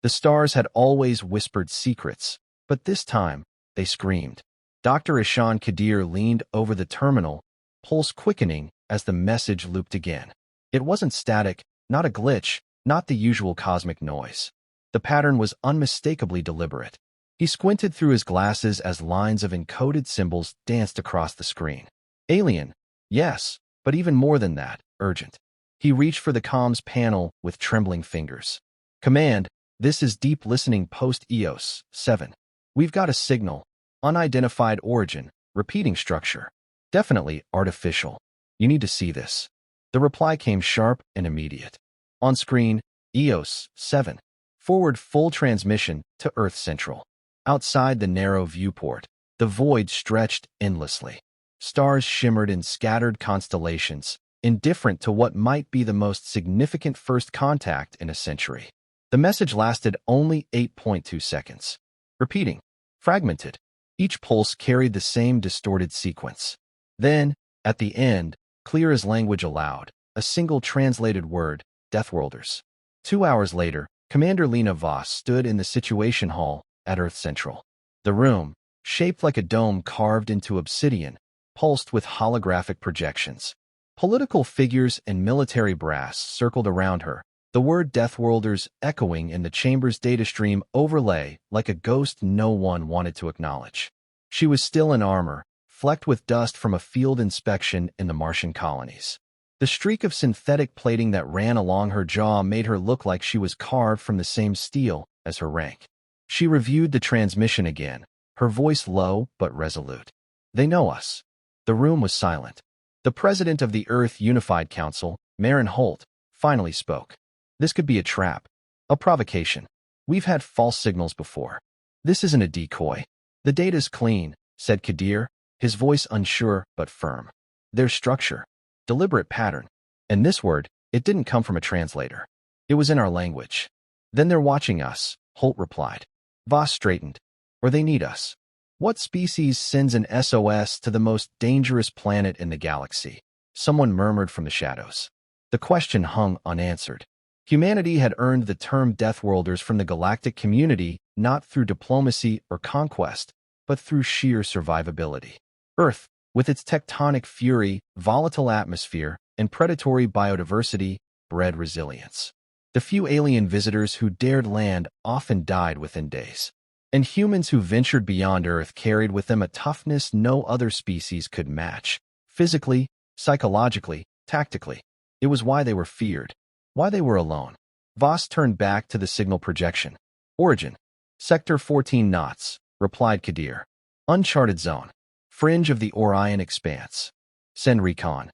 The stars had always whispered secrets, but this time, they screamed. Dr. Ishan Kadir leaned over the terminal, pulse quickening as the message looped again. It wasn't static, not a glitch, not the usual cosmic noise. The pattern was unmistakably deliberate. He squinted through his glasses as lines of encoded symbols danced across the screen. Alien, yes, but even more than that, urgent. He reached for the comms panel with trembling fingers. Command, this is Deep Listening Post EOS 7. We've got a signal. Unidentified origin, repeating structure. Definitely artificial. You need to see this. The reply came sharp and immediate. On screen, EOS 7. Forward full transmission to Earth Central. Outside the narrow viewport, the void stretched endlessly. Stars shimmered in scattered constellations, indifferent to what might be the most significant first contact in a century. The message lasted only 8.2 seconds. Repeating. Fragmented. Each pulse carried the same distorted sequence. Then, at the end, clear as language allowed, a single translated word, Deathworlders. 2 hours later, Commander Lena Voss stood in the Situation Hall at Earth Central. The room, shaped like a dome carved into obsidian, pulsed with holographic projections. Political figures and military brass circled around her, the word Deathworlders echoing in the chamber's datastream overlay like a ghost no one wanted to acknowledge. She was still in armor, flecked with dust from a field inspection in the Martian colonies. The streak of synthetic plating that ran along her jaw made her look like she was carved from the same steel as her rank. She reviewed the transmission again, her voice low but resolute. They know us. The room was silent. The president of the Earth Unified Council, Marin Holt, finally spoke. This could be a trap, a provocation. We've had false signals before. This isn't a decoy. The data's clean, said Kadir, his voice unsure but firm. There's structure, deliberate pattern. And this word, it didn't come from a translator. It was in our language. Then they're watching us, Holt replied. Voss straightened. Or they need us. What species sends an SOS to the most dangerous planet in the galaxy? Someone murmured from the shadows. The question hung unanswered. Humanity had earned the term Deathworlders from the galactic community not through diplomacy or conquest, but through sheer survivability. Earth, with its tectonic fury, volatile atmosphere, and predatory biodiversity, bred resilience. The few alien visitors who dared land often died within days. And humans who ventured beyond Earth carried with them a toughness no other species could match. Physically, psychologically, tactically. It was why they were feared. Why they were alone. Voss turned back to the signal projection. Origin. Sector 14 knots, replied Kadir. Uncharted zone. Fringe of the Orion expanse. Send recon.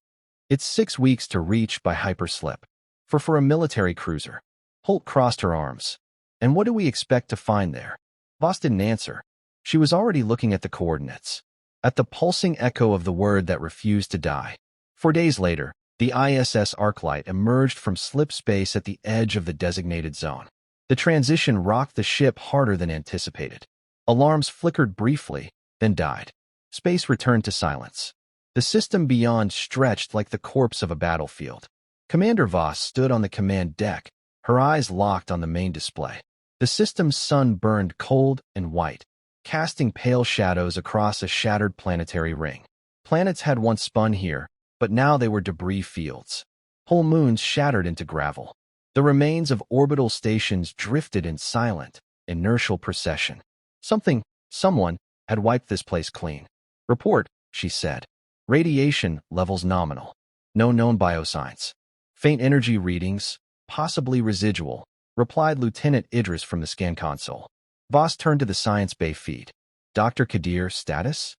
It's 6 weeks to reach by hyperslip. For a military cruiser. Holt crossed her arms. And what do we expect to find there? Voss didn't answer. She was already looking at the coordinates. At the pulsing echo of the word that refused to die. 4 days later, the ISS Arclight emerged from slip space at the edge of the designated zone. The transition rocked the ship harder than anticipated. Alarms flickered briefly, then died. Space returned to silence. The system beyond stretched like the corpse of a battlefield. Commander Voss stood on the command deck, her eyes locked on the main display. The system's sun burned cold and white, casting pale shadows across a shattered planetary ring. Planets had once spun here, but now they were debris fields. Whole moons shattered into gravel. The remains of orbital stations drifted in silent, inertial procession. Someone, had wiped this place clean. Report, she said. Radiation levels nominal. No known biosigns. Faint energy readings, possibly residual, replied Lieutenant Idris from the scan console. Voss turned to the Science Bay feed. Dr. Kadir, status?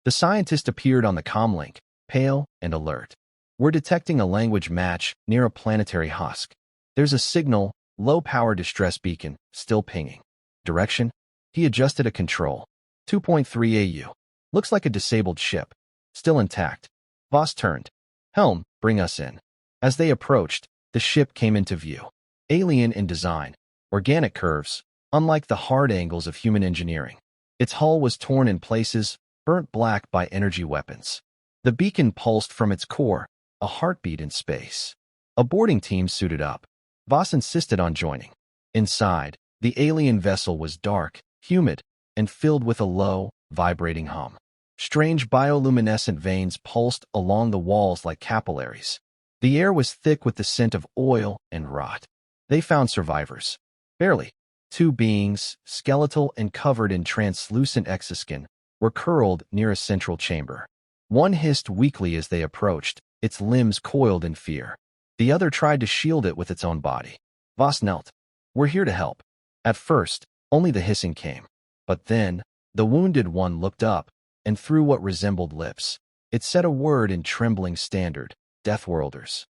The scientist appeared on the comlink, pale and alert. We're detecting a language match near a planetary husk. There's a signal, low-power distress beacon, still pinging. Direction? He adjusted a control. 2.3 AU. Looks like a disabled ship. Still intact. Voss turned. Helm, bring us in. As they approached, the ship came into view. Alien in design. Organic curves, unlike the hard angles of human engineering. Its hull was torn in places, burnt black by energy weapons. The beacon pulsed from its core, a heartbeat in space. A boarding team suited up. Voss insisted on joining. Inside, The alien vessel was dark, humid, and filled with a low, vibrating hum. Strange bioluminescent veins pulsed along the walls like capillaries. The air was thick with the scent of oil and rot. They found survivors. Barely. 2 beings, skeletal and covered in translucent exoskin, were curled near a central chamber. One hissed weakly as they approached, its limbs coiled in fear. The other tried to shield it with its own body. Voss knelt. "We're here to help." At first, only the hissing came. But then, the wounded one looked up, and through what resembled lips, it said a word in trembling standard: Deathworlders.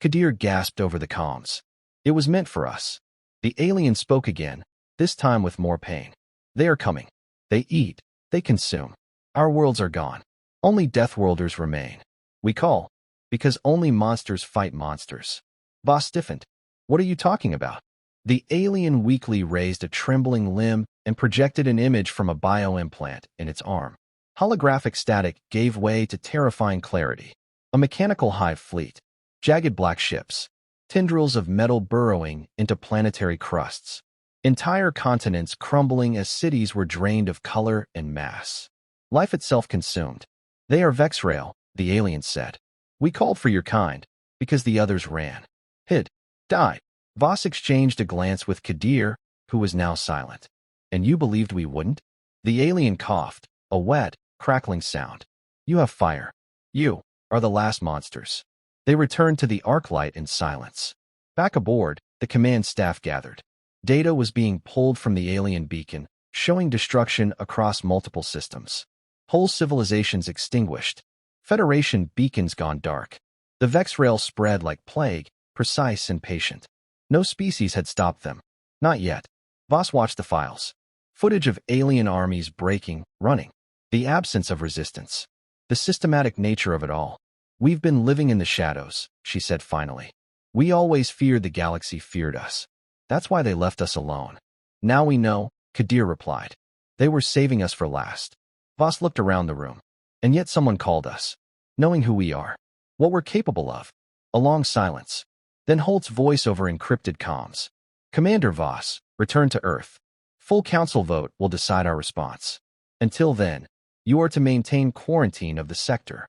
Kadir gasped over the comms. "It was meant for us." The alien spoke again, this time with more pain. "They are coming. They eat. They consume. Our worlds are gone. Only Deathworlders remain. We call, because only monsters fight monsters." Voss stiffened. "What are you talking about?" The alien weakly raised a trembling limb and projected an image from a bioimplant in its arm. Holographic static gave way to terrifying clarity. A mechanical hive fleet, jagged black ships, tendrils of metal burrowing into planetary crusts, entire continents crumbling as cities were drained of color and mass. Life itself consumed. "They are Vexrail," the alien said. "We called for your kind, because the others ran, hid, died." Voss exchanged a glance with Kadir, who was now silent. "And you believed we wouldn't?" The alien coughed, a wet, crackling sound. "You have fire. You are the last monsters." They returned to the Arclight in silence. Back aboard, the command staff gathered. Data was being pulled from the alien beacon, showing destruction across multiple systems. Whole civilizations extinguished. Federation beacons gone dark. The Vexrail spread like plague, precise and patient. No species had stopped them. Not yet. Voss watched the files. Footage of alien armies breaking, running. The absence of resistance. The systematic nature of it all. "We've been living in the shadows," she said finally. "We always feared the galaxy feared us. That's why they left us alone. Now we know," Kadir replied. "They were saving us for last." Voss looked around the room. "And yet someone called us. Knowing who we are. What we're capable of." A long silence. Then Holt's voice over encrypted comms. "Commander Voss, return to Earth. Full council vote will decide our response. Until then, you are to maintain quarantine of the sector."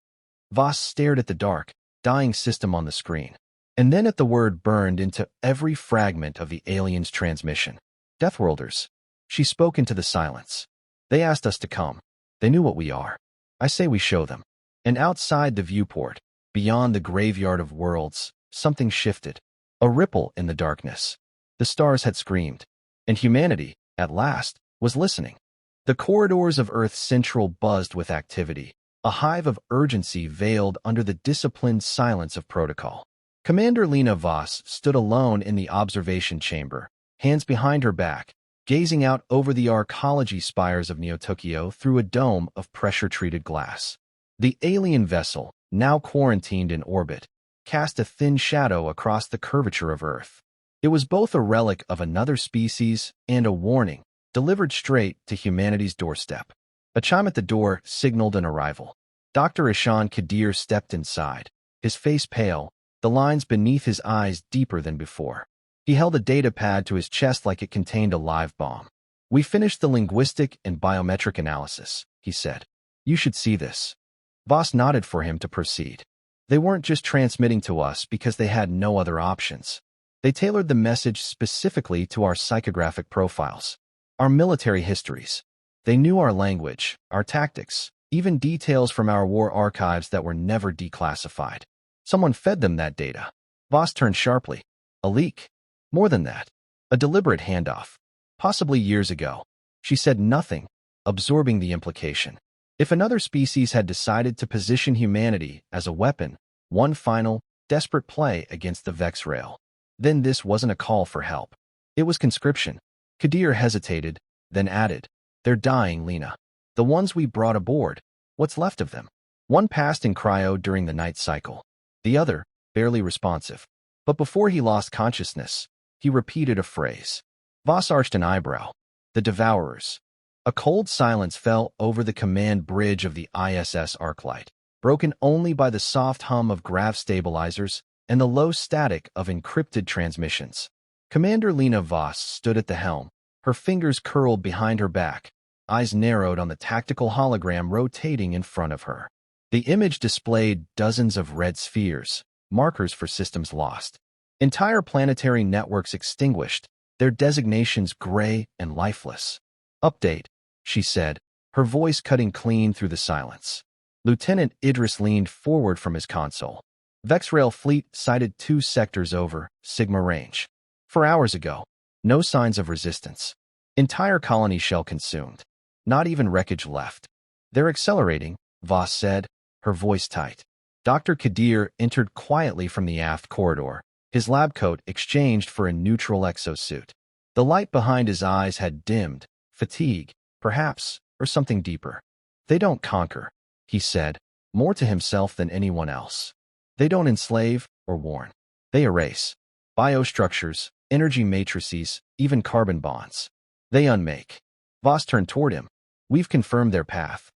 Voss stared at the dark, dying system on the screen, and then at the word burned into every fragment of the alien's transmission. "Deathworlders." She spoke into the silence. "They asked us to come. They knew what we are. I say we show them." And outside the viewport, beyond the graveyard of worlds, something shifted. A ripple in the darkness. The stars had screamed, and humanity, at last, was listening. The corridors of Earth Central buzzed with activity, a hive of urgency veiled under the disciplined silence of protocol. Commander Lena Voss stood alone in the observation chamber, hands behind her back, gazing out over the arcology spires of Neo-Tokyo through a dome of pressure-treated glass. The alien vessel, now quarantined in orbit, cast a thin shadow across the curvature of Earth. It was both a relic of another species and a warning, delivered straight to humanity's doorstep. A chime at the door signaled an arrival. Dr. Ishan Kadir stepped inside, his face pale, the lines beneath his eyes deeper than before. He held a data pad to his chest like it contained a live bomb. "We finished the linguistic and biometric analysis," he said. "You should see this." Voss nodded for him to proceed. They weren't just transmitting to us because they had no other options. They tailored the message specifically to our psychographic profiles, our military histories. They knew our language, our tactics, even details from our war archives that were never declassified. Someone fed them that data. Voss turned sharply. A leak. More than that. A deliberate handoff. Possibly years ago. She said nothing, absorbing the implication. If another species had decided to position humanity as a weapon, one final, desperate play against the Vexrail, then this wasn't a call for help. It was conscription. Kadir hesitated, then added, "They're dying, Lena. The ones we brought aboard. What's left of them?" One passed in cryo during the night cycle. The other, barely responsive. But before he lost consciousness, he repeated a phrase. Voss arched an eyebrow. "The Devourers." A cold silence fell over the command bridge of the ISS Arclight, broken only by the soft hum of grav stabilizers and the low static of encrypted transmissions. Commander Lena Voss stood at the helm, Her fingers curled behind her back, eyes narrowed on the tactical hologram rotating in front of her. The image displayed dozens of red spheres, markers for systems lost. Entire planetary networks extinguished, their designations gray and lifeless. "Update," she said, her voice cutting clean through the silence. Lieutenant Idris leaned forward from his console. Vexrail fleet sighted 2 sectors over Sigma range. 4 hours ago. No signs of resistance. Entire colony shell consumed. Not even wreckage left. "They're accelerating," Voss said, her voice tight. Dr. Kadir entered quietly from the aft corridor, his lab coat exchanged for a neutral exosuit. The light behind his eyes had dimmed, fatigue, perhaps, or something deeper. "They don't conquer," he said, more to himself than anyone else. "They don't enslave or warn. They erase. Biostructures, energy matrices, even carbon bonds. They unmake." Voss turned toward him. "We've confirmed their path."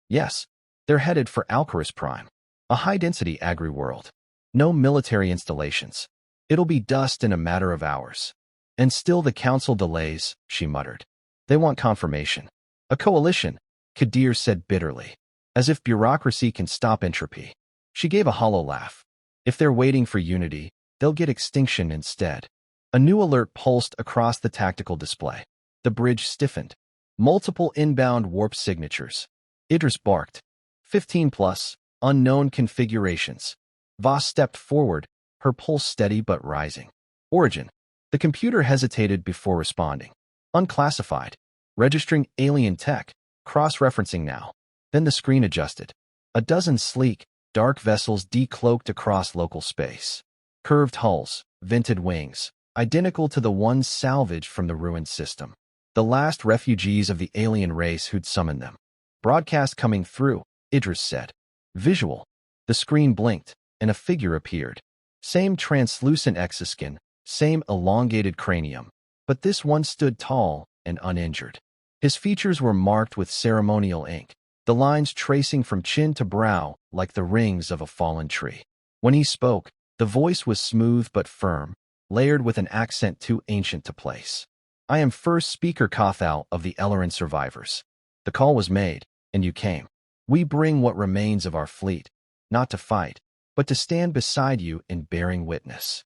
"Yes, they're headed for Alcaris Prime, a high-density agri-world. No military installations. It'll be dust in a matter of hours." "And still the council delays," she muttered. "They want confirmation." "A coalition," Kadir said bitterly. "As if bureaucracy can stop entropy." She gave a hollow laugh. "If they're waiting for unity, they'll get extinction instead." A new alert pulsed across the tactical display. The bridge stiffened. Multiple inbound warp signatures. Idris barked. 15 plus, unknown configurations. Voss stepped forward, her pulse steady but rising. "Origin." The computer hesitated before responding. "Unclassified. Registering alien tech. Cross-referencing now." Then the screen adjusted. A dozen sleek, dark vessels decloaked across local space. Curved hulls, vented wings, identical to the ones salvaged from the ruined system. The last refugees of the alien race who'd summoned them. "Broadcast coming through," Idris said. "Visual." The screen blinked, and a figure appeared. Same translucent exoskin, same elongated cranium, but this one stood tall and uninjured. His features were marked with ceremonial ink, the lines tracing from chin to brow like the rings of a fallen tree. When he spoke, the voice was smooth but firm, layered with an accent too ancient to place. "I am first speaker Kothal of the Ellerin survivors. The call was made, and you came. We bring what remains of our fleet, not to fight, but to stand beside you in bearing witness."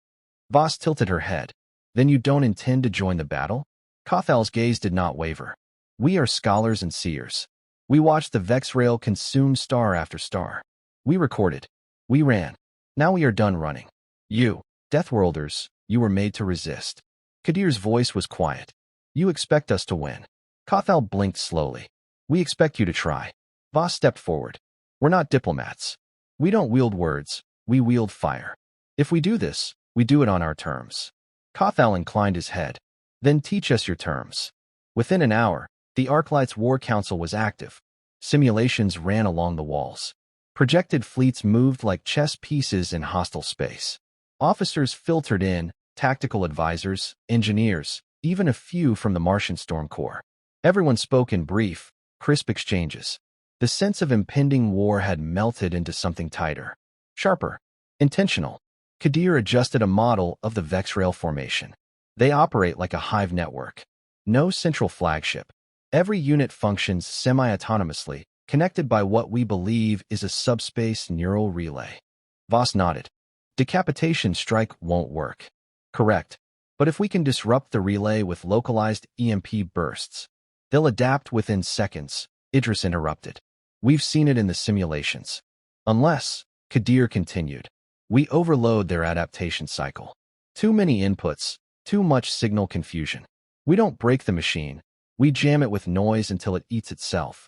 Voss tilted her head. "Then you don't intend to join the battle?" Kothal's gaze did not waver. "We are scholars and seers. We watched the Vexrail consume star after star. We recorded. We ran. Now we are done running. You, Deathworlders, you were made to resist." Kadir's voice was quiet. "You expect us to win." Kothal blinked slowly. "We expect you to try." Voss stepped forward. "We're not diplomats. We don't wield words, we wield fire. If we do this, we do it on our terms." Kothal inclined his head. "Then teach us your terms." Within an hour, the Arclight's War Council was active. Simulations ran along the walls. Projected fleets moved like chess pieces in hostile space. Officers filtered in, tactical advisors, engineers, even a few from the Martian Storm Corps. Everyone spoke in brief, crisp exchanges. The sense of impending war had melted into something tighter, sharper, intentional. Kadir adjusted a model of the Vexrail formation. They operate like a hive network. No central flagship. Every unit functions semi-autonomously, connected by what we believe is a subspace neural relay. Voss nodded. "Decapitation strike won't work." "Correct. But if we can disrupt the relay with localized EMP bursts, they'll adapt within seconds," Idris interrupted. "We've seen it in the simulations. Unless," Kadir continued, "we overload their adaptation cycle. Too many inputs, too much signal confusion. We don't break the machine. We jam it with noise until it eats itself."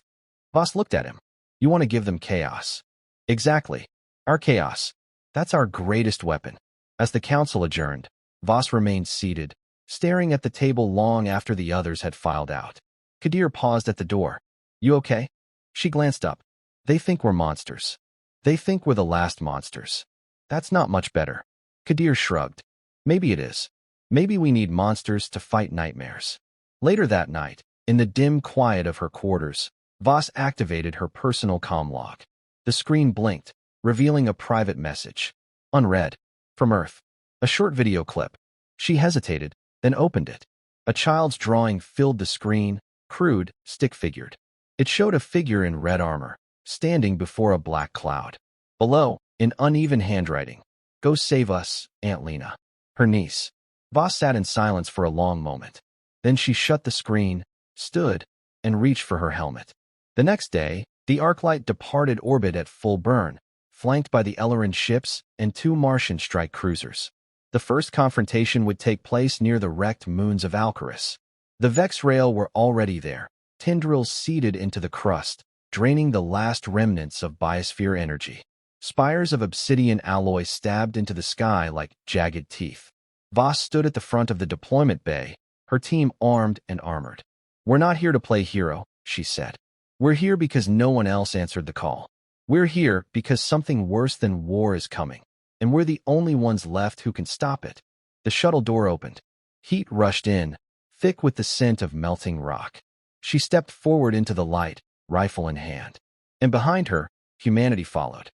Voss looked at him. "You want to give them chaos." "Exactly. Our chaos. That's our greatest weapon." As the council adjourned, Voss remained seated, staring at the table long after the others had filed out. Kadir paused at the door. "You okay?" She glanced up. "They think we're monsters. They think we're the last monsters." "That's not much better." Kadir shrugged. "Maybe it is. Maybe we need monsters to fight nightmares." Later that night, in the dim quiet of her quarters, Voss activated her personal comm log. The screen blinked, revealing a private message. Unread. From Earth. A short video clip. She hesitated, then opened it. A child's drawing filled the screen, crude, stick-figured. It showed a figure in red armor, standing before a black cloud. Below, in uneven handwriting, "Go save us, Aunt Lena." Her niece. Voss sat in silence for a long moment. Then she shut the screen, stood, and reached for her helmet. The next day, the Arclight departed orbit at full burn, flanked by the Ellerin ships and 2 Martian strike cruisers. The first confrontation would take place near the wrecked moons of Alcaris. The Vex rail were already there, tendrils seeded into the crust, draining the last remnants of biosphere energy. Spires of obsidian alloy stabbed into the sky like jagged teeth. Voss stood at the front of the deployment bay, her team armed and armored. "We're not here to play hero," she said. "We're here because no one else answered the call. We're here because something worse than war is coming, and we're the only ones left who can stop it." The shuttle door opened. Heat rushed in, thick with the scent of melting rock. She stepped forward into the light, rifle in hand. And behind her, humanity followed.